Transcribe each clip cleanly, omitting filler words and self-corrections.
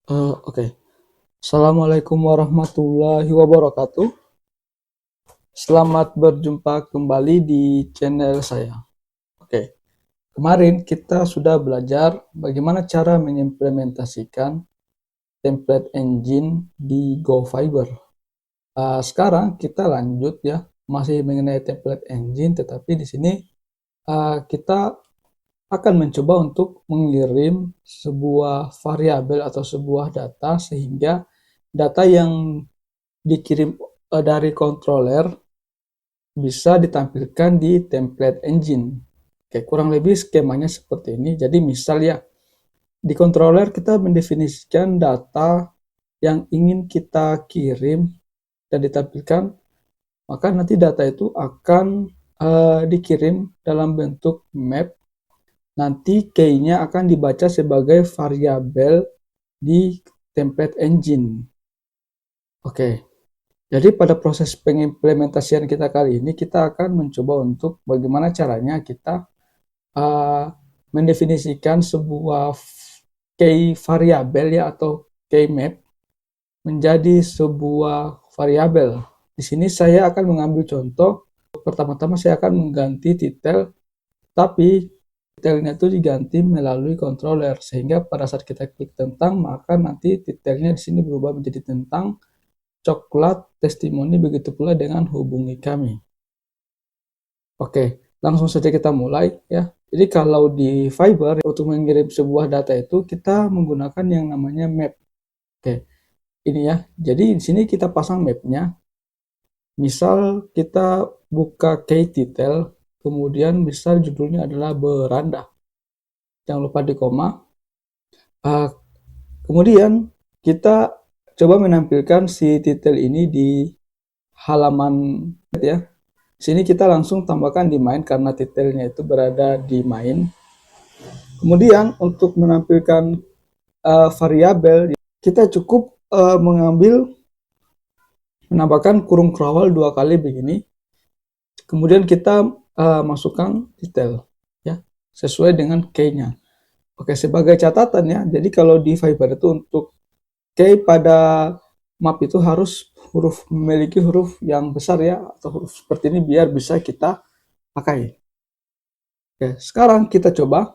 Oke. Assalamualaikum warahmatullahi wabarakatuh. Selamat berjumpa kembali di channel saya. Oke, kemarin kita sudah belajar bagaimana cara mengimplementasikan template engine di GoFiber. Sekarang kita lanjut ya, masih mengenai template engine, tetapi di sini kita akan mencoba untuk mengirim sebuah variabel atau sebuah data sehingga data yang dikirim dari controller bisa ditampilkan di template engine. Oke, kurang lebih skemanya seperti ini. Jadi misal ya, di controller kita mendefinisikan data yang ingin kita kirim dan ditampilkan, maka nanti data itu akan dikirim dalam bentuk map. Nanti key-nya akan dibaca sebagai variabel di template engine. Oke, jadi pada proses pengimplementasian kita kali ini, kita akan mencoba untuk bagaimana caranya kita uh, mendefinisikan sebuah key variabel ya atau key map menjadi sebuah variabel. Di sini saya akan mengambil contoh. Pertama-tama saya akan mengganti titel, tapi titelnya itu diganti melalui controller sehingga pada saat kita klik tentang, maka nanti titelnya di sini berubah menjadi tentang coklat testimoni, begitu pula dengan hubungi kami. Oke, langsung saja kita mulai ya. Jadi kalau di Fiverr untuk mengirim sebuah data itu kita menggunakan yang namanya map. Oke, ini ya. Jadi di sini kita pasang mapnya. Misal kita buka key title, kemudian misal judulnya adalah beranda. Jangan lupa di koma. Uh, Kemudian kita coba menampilkan si titel ini di halaman ya. Sini kita langsung tambahkan di main karena titelnya itu berada di main. Kemudian untuk menampilkan variabel, kita cukup menambahkan kurung krawal 2 kali begini. Kemudian kita masukkan detail ya sesuai dengan key-nya. Oke, sebagai catatan ya. Jadi kalau di Fiverr itu untuk key pada map itu harus memiliki huruf yang besar ya atau huruf seperti ini biar bisa kita pakai. Oke, sekarang kita coba.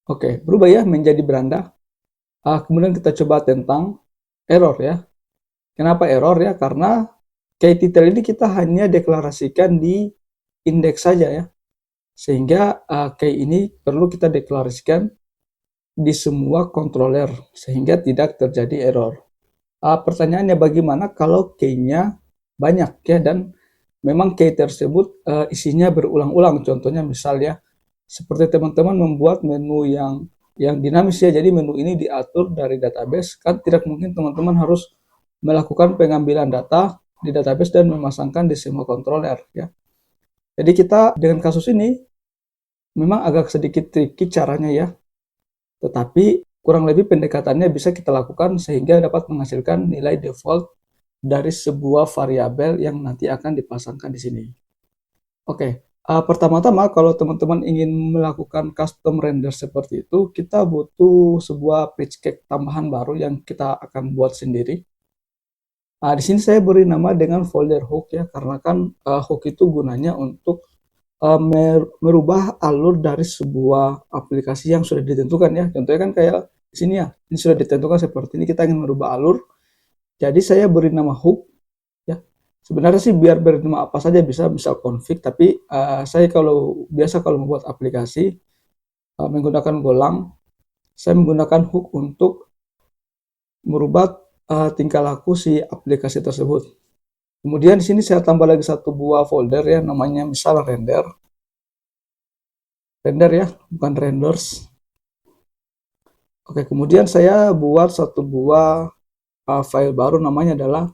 Oke, berubah ya menjadi beranda. Kemudian kita coba tentang error ya. Kenapa error ya? Karena key title ini kita hanya deklarasikan di indeks saja ya. Sehingga key ini perlu kita deklarasikan di semua controller sehingga tidak terjadi error. Pertanyaannya bagaimana kalau key-nya banyak ya dan memang key tersebut isinya berulang-ulang. Contohnya misalnya seperti teman-teman membuat menu yang dinamis ya. Jadi menu ini diatur dari database, kan tidak mungkin teman-teman harus melakukan pengambilan data di database dan memasangkan di semua controller ya. Jadi kita dengan kasus ini memang agak sedikit tricky caranya ya. Tetapi kurang lebih pendekatannya bisa kita lakukan sehingga dapat menghasilkan nilai default dari sebuah variabel yang nanti akan dipasangkan di sini. Oke, pertama-tama kalau teman-teman ingin melakukan custom render seperti itu, kita butuh sebuah page cake tambahan baru yang kita akan buat sendiri. Di sini saya beri nama dengan folder hook ya, karena kan hook itu gunanya untuk merubah alur dari sebuah aplikasi yang sudah ditentukan ya. Contohnya kan kayak di sini ya, ini sudah ditentukan seperti ini, kita ingin merubah alur. Jadi saya beri nama hook ya. Sebenarnya sih biar beri nama apa saja bisa, misal config, tapi saya kalau membuat aplikasi menggunakan Golang, saya menggunakan hook untuk merubah tingkah laku si aplikasi tersebut. Kemudian di sini saya tambah lagi satu buah folder ya, namanya misal render ya, bukan renders. Oke, kemudian saya buat satu buah file baru, namanya adalah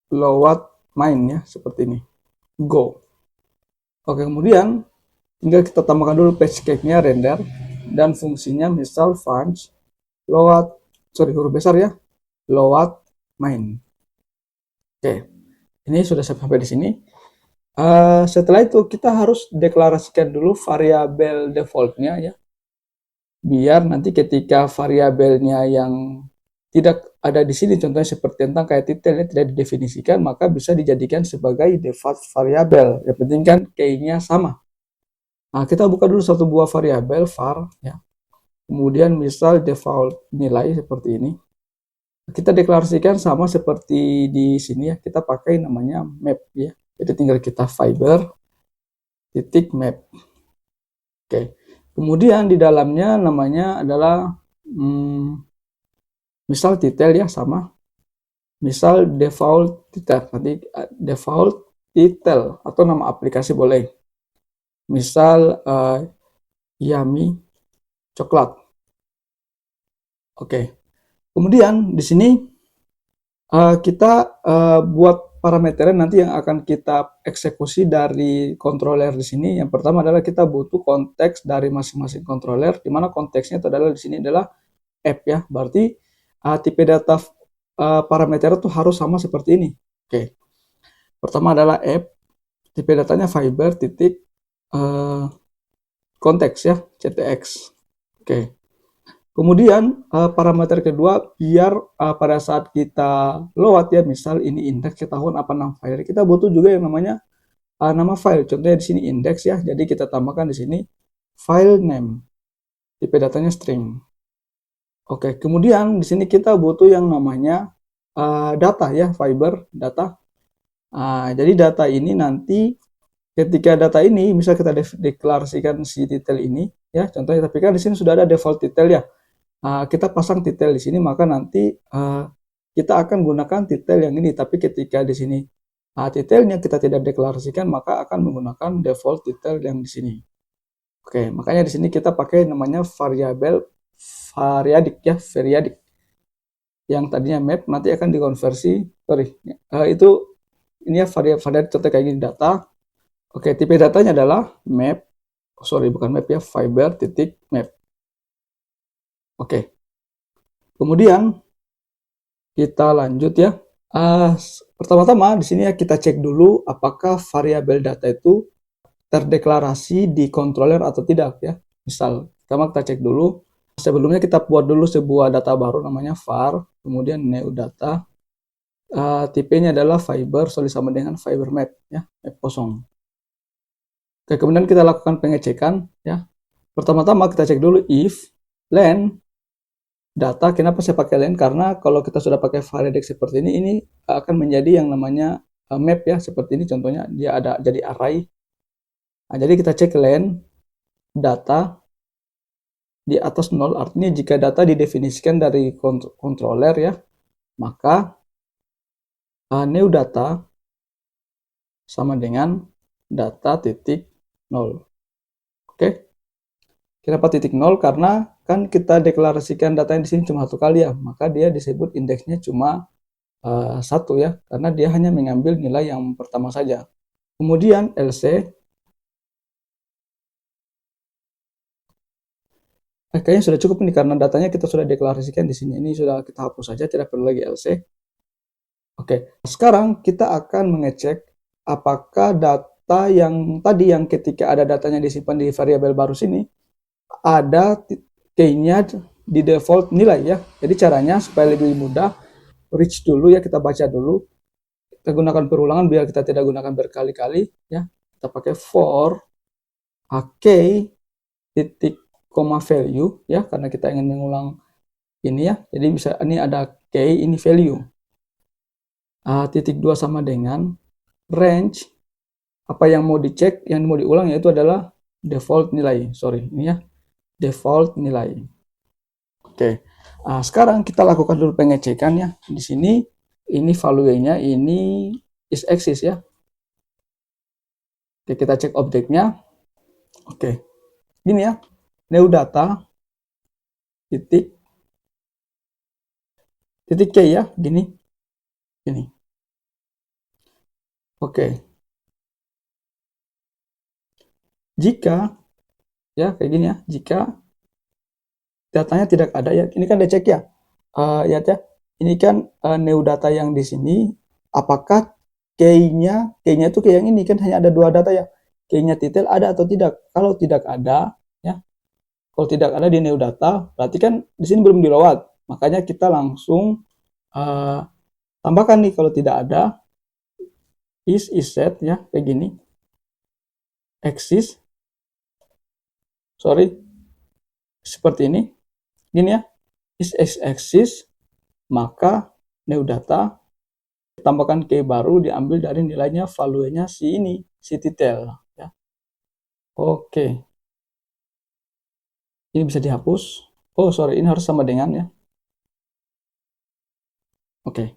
load main ya, seperti ini. Go. Oke, kemudian tinggal kita tambahkan dulu page cake-nya render dan fungsinya misal func load, huruf besar ya, load main. Oke, ini sudah sampai di sini. Setelah itu kita harus deklarasikan dulu variabel defaultnya ya. biar nanti ketika variabelnya yang tidak ada di sini, contohnya seperti tentang kayak titel tidak didefinisikan, maka bisa dijadikan sebagai default variabel. Yang penting kan key-nya sama. Nah, kita buka dulu satu buah variabel var ya. Kemudian misal default nilai seperti ini. Kita deklarasikan sama seperti di sini ya. Kita pakai namanya map ya. Jadi tinggal kita fiber titik map. Oke. Kemudian di dalamnya namanya adalah misal titel ya sama. Misal default titel, nanti default titel atau nama aplikasi boleh. Misal Yummy coklat. Oke. Kemudian di sini kita buat parameter nanti yang akan kita eksekusi dari controller di sini. Yang pertama adalah kita butuh konteks dari masing-masing controller, di mana konteksnya itu adalah di sini adalah app ya. Berarti tipe data parameter itu harus sama seperti ini. Oke. Pertama adalah app, tipe datanya fiber titik konteks ya, ctx. Oke. Kemudian parameter kedua, biar pada saat kita load ya, misal ini indeks ketahuan apa nama file, kita butuh juga yang namanya nama file. Contohnya di sini indeks ya, jadi kita tambahkan di sini file name, tipe datanya string. Oke, kemudian di sini kita butuh yang namanya data ya, fiber data. Jadi data ini nanti ketika data ini misal kita deklarasikan si titel ini ya, contohnya, tapi kan di sini sudah ada default titel ya. Kita pasang titel di sini, maka nanti kita akan gunakan titel yang ini. Tapi ketika di sini titelnya kita tidak deklarasikan, maka akan menggunakan default titel yang di sini. Oke, makanya di sini kita pakai namanya variabel variadik ya, variadik. Yang tadinya map nanti akan dikonversi, itu ini ya variabel contoh kayak gini data. Oke, tipe datanya adalah map, bukan map ya, fiber titik map. Oke. Kemudian kita lanjut ya. Pertama-tama di sini ya kita cek dulu apakah variabel data itu terdeklarasi di controller atau tidak ya. Misal, pertama kita cek dulu. Sebelumnya kita buat dulu sebuah data baru namanya var, kemudian new data. Tipenya adalah fiber, sama dengan fiber map ya, map kosong. Oke, kemudian kita lakukan pengecekan ya. Pertama-tama kita cek dulu if len data. Kenapa saya pakai len? Karena kalau kita sudah pakai variadik seperti ini akan menjadi yang namanya map ya, seperti ini contohnya, dia ada jadi array. Jadi kita cek len data di atas 0, artinya jika data didefinisikan dari controller ya, maka new data sama dengan data titik 0. Oke. Kenapa titik 0? Karena kan kita deklarasikan datanya di sini cuma satu kali ya, maka dia disebut indeksnya cuma satu ya, karena dia hanya mengambil nilai yang pertama saja. Kemudian else, kayaknya sudah cukup nih karena datanya kita sudah deklarasikan di sini. Ini sudah kita hapus saja, tidak perlu lagi else. Oke, sekarang kita akan mengecek apakah data yang tadi yang ketika ada datanya disimpan di variabel baru sini ada key-nya di default nilai ya. Jadi caranya supaya lebih mudah, reach dulu ya, kita baca dulu. Kita gunakan perulangan biar kita tidak gunakan berkali-kali ya. Kita pakai for key titik koma value ya, karena kita ingin mengulang ini ya. Jadi bisa ini ada key, ini value. Titik 2 sama dengan range, apa yang mau dicek, yang mau diulang yaitu adalah default nilai. Ini ya, default nilai. Oke. Sekarang kita lakukan dulu pengecekan ya. Di sini ini value-nya, ini is exist ya. Oke, kita cek objeknya. Oke. Gini ya. New data titik k ya, gini. Oke. Jika ya kayak gini ya, jika datanya tidak ada ya, ini kan dia cek ya. Ya, ini kan new data yang di sini, apakah key-nya itu key yang ini kan hanya ada dua data ya. Key-nya titel ada atau tidak? Kalau tidak ada ya, Kalau tidak ada di new data, berarti kan di sini belum dilowat. Makanya kita langsung tambahkan nih kalau tidak ada is set ya, kayak gini. Exist, sorry, seperti ini. Gini ya, is exist, maka new data tambahkan key baru diambil dari nilainya value-nya si ini, si titel ya. Oke. Ini bisa dihapus. Oh, sorry, ini harus sama dengan ya. Oke.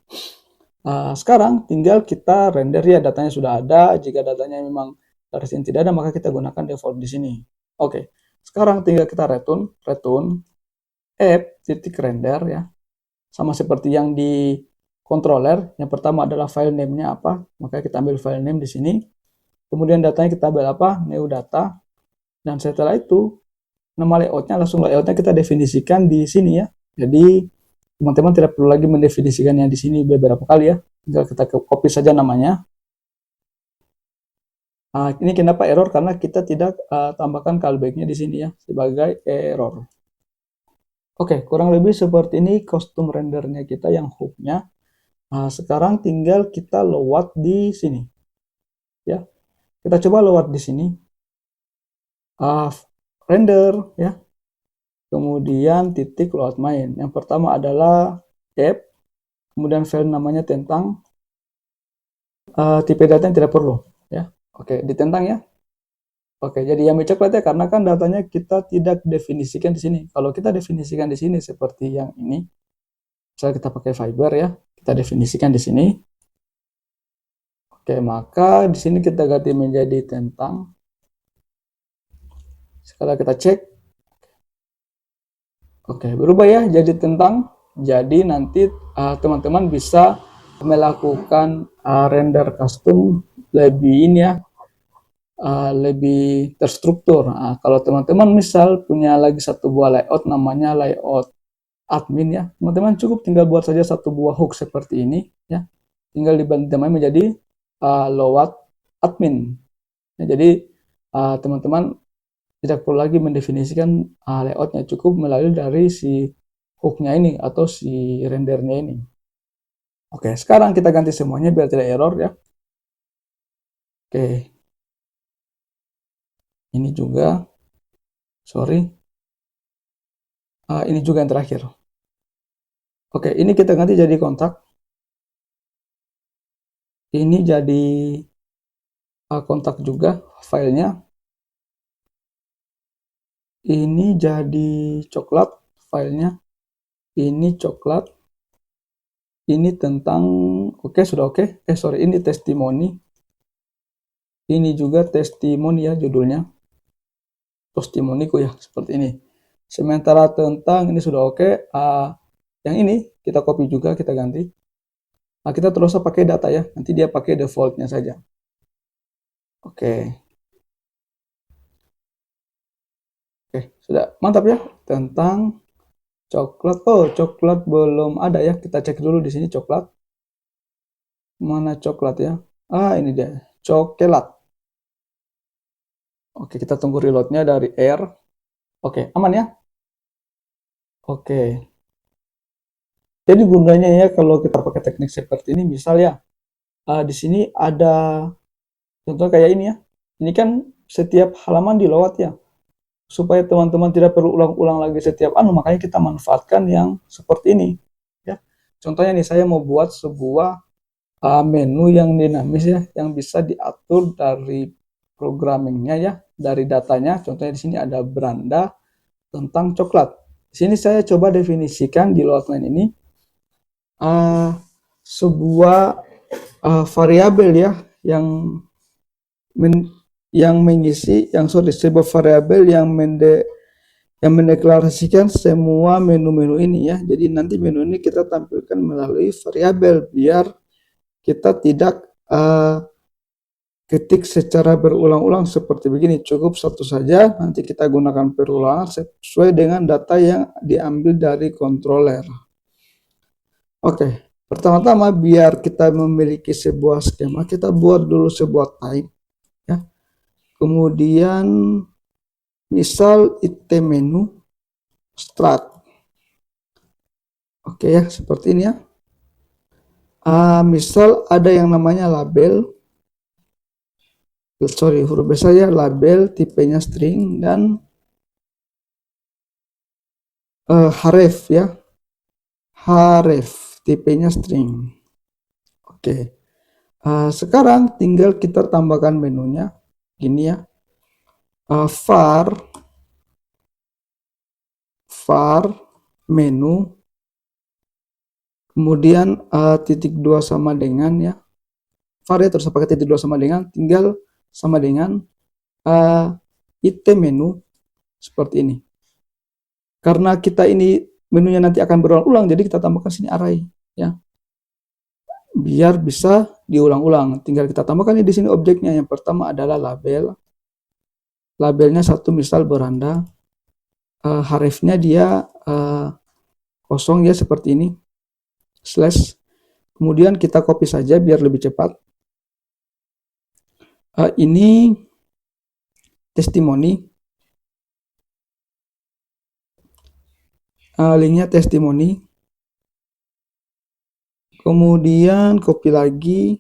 Sekarang tinggal kita render ya, datanya sudah ada. Jika datanya memang dari sini tidak ada, maka kita gunakan default di sini. Oke. Sekarang tinggal kita return app.render ya. Sama seperti yang di controller. Yang pertama adalah file name-nya apa, maka kita ambil file name di sini. Kemudian datanya kita ambil apa, new data. Dan setelah itu nama layoutnya, langsung layoutnya kita definisikan di sini ya. Jadi teman-teman tidak perlu lagi mendefinisikan yang di sini beberapa kali ya. Tinggal kita copy saja namanya. Ini kenapa error? Karena kita tidak tambahkan callback-nya di sini ya sebagai error. Oke, kurang lebih seperti ini custom rendernya kita yang hook-nya. Sekarang tinggal kita load di sini. Ya, kita coba load di sini. Render ya. Kemudian titik load main. Yang pertama adalah app, kemudian file namanya tentang, tipe data yang tidak perlu ya. Oke, ditentang ya. Oke, jadi yang coklat ya, karena kan datanya kita tidak definisikan di sini. Kalau kita definisikan di sini seperti yang ini, misalnya kita pakai fiber ya, kita definisikan di sini. Oke, maka di sini kita ganti menjadi tentang. Sekarang kita cek. Oke, berubah ya jadi tentang. Jadi nanti teman-teman bisa melakukan render custom lebih ini ya, lebih terstruktur. Kalau teman-teman misal punya lagi satu buah layout namanya layout admin ya, teman-teman cukup tinggal buat saja satu buah hook seperti ini ya, tinggal dibantu menjadi load admin ya. Jadi teman-teman tidak perlu lagi mendefinisikan layoutnya, cukup melalui dari si hooknya ini atau si rendernya ini. Oke, sekarang kita ganti semuanya biar tidak error ya. Oke, ini juga, sorry, ini juga yang terakhir. Oke, ini kita ganti jadi kontak. Ini jadi kontak juga filenya. Ini jadi coklat filenya. Ini coklat. Ini tentang, oke sudah oke. Sorry, ini testimoni. Ini juga testimoni ya judulnya. Testimoniku ya, seperti ini. Sementara tentang ini sudah oke. Yang ini kita copy juga, kita ganti. Kita terus pakai data ya, nanti dia pakai defaultnya saja. Oke. Oke, sudah mantap ya tentang coklat. Oh, coklat belum ada ya. Kita cek dulu di sini coklat. Mana coklat ya? Ini dia, coklat. Oke, kita tunggu reloadnya dari air. Oke, aman ya? Oke. Jadi gunanya ya kalau kita pakai teknik seperti ini, misal ya, di sini ada contoh kayak ini ya. Ini kan setiap halaman di load ya. Supaya teman-teman tidak perlu ulang-ulang lagi setiap makanya kita manfaatkan yang seperti ini ya. Contohnya nih, saya mau buat sebuah menu yang dinamis ya, yang bisa diatur dari programmingnya ya, dari datanya. Contohnya di sini ada beranda tentang coklat. Di sini saya coba definisikan di load line ini sebuah variabel ya, yang mengisi, sebuah variabel yang mendeklarasikan semua menu-menu ini ya. Jadi nanti menu ini kita tampilkan melalui variabel biar kita tidak ketik secara berulang-ulang seperti begini. Cukup satu saja, nanti kita gunakan perulangan sesuai dengan data yang diambil dari controller. Oke, pertama-tama biar kita memiliki sebuah skema, kita buat dulu sebuah type ya. Kemudian Misal item menu start. Oke ya, seperti ini ya. Misal ada yang namanya label, huruf besar ya, label, tipenya string, dan href ya, href, tipenya string. Oke. Sekarang tinggal kita tambahkan menunya, gini ya, var menu, kemudian titik 2 sama dengan ya, var ya terus pakai titik 2 sama dengan, tinggal sama dengan item menu seperti ini. Karena kita ini menunya nanti akan berulang-ulang, jadi kita tambahkan sini array ya, biar bisa diulang-ulang. Tinggal kita tambahkan di sini objeknya. Yang pertama adalah label. Labelnya satu, misal beranda. Hrefnya dia kosong ya, seperti ini, slash. Kemudian kita copy saja biar lebih cepat. Ini testimoni, linknya testimoni. Kemudian copy lagi,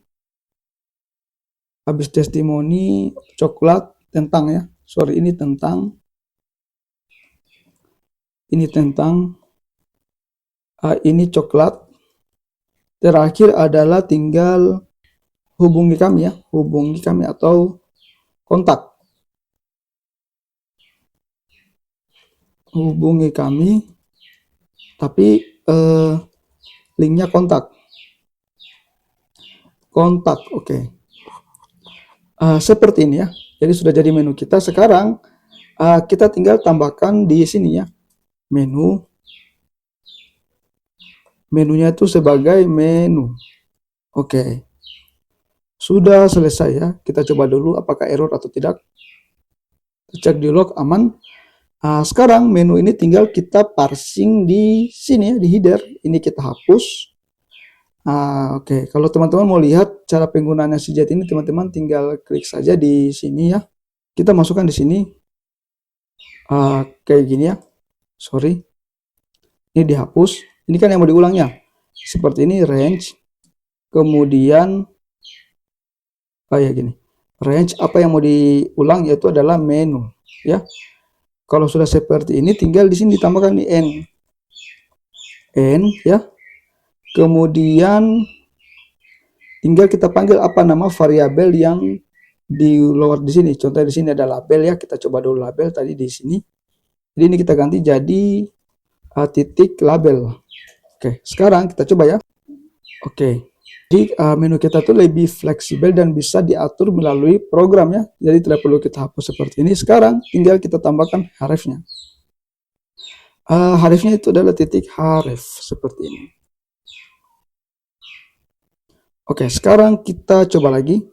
habis testimoni coklat, tentang ya, sorry ini tentang, ini tentang, ini coklat. Terakhir adalah tinggal hubungi kami ya, hubungi kami atau kontak. Hubungi kami, tapi linknya kontak. Oke. Seperti ini ya. Jadi sudah jadi menu kita. Sekarang kita tinggal tambahkan di sini ya, menunya itu sebagai menu. Oke. Sudah selesai ya. Kita coba dulu apakah error atau tidak. Cek di log, aman. Sekarang menu ini tinggal kita parsing di sini ya, di header. Ini kita hapus. Oke. Kalau teman-teman mau lihat cara penggunaannya CJet ini, teman-teman tinggal klik saja di sini ya. Kita masukkan di sini. Kayak gini ya. Sorry. Ini dihapus. Ini kan yang mau diulangnya. Seperti ini, range. Kemudian kayak gini. Range apa yang mau diulang yaitu adalah menu ya. Kalau sudah seperti ini, tinggal di sini ditambahkan di n ya. Kemudian tinggal kita panggil apa nama variabel yang di luar di sini. Contohnya di sini ada label ya. Kita coba dulu label tadi di sini. Jadi ini kita ganti jadi titik label. Oke, sekarang kita coba ya. Oke. Jadi menu kita tuh lebih fleksibel dan bisa diatur melalui program ya. Jadi tidak perlu kita hapus seperti ini. Sekarang tinggal kita tambahkan hrefnya. Hrefnya itu adalah titik href seperti ini. Oke, sekarang kita coba lagi.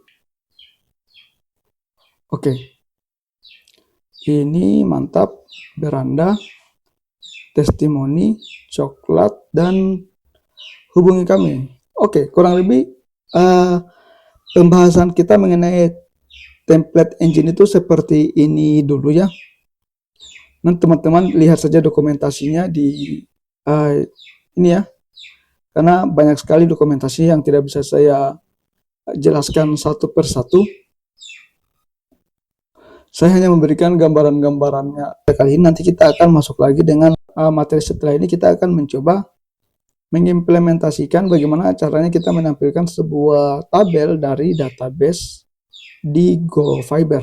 Oke. Ini mantap, beranda, testimoni, coklat, dan hubungi kami. Oke, kurang lebih pembahasan kita mengenai template engine itu seperti ini dulu ya. Nanti teman-teman lihat saja dokumentasinya di ini ya. Karena banyak sekali dokumentasi yang tidak bisa saya jelaskan satu persatu. Saya hanya memberikan gambaran-gambarannya. Kali ini nanti kita akan masuk lagi dengan materi setelah ini. Kita akan mencoba mengimplementasikan bagaimana caranya kita menampilkan sebuah tabel dari database di GoFiber.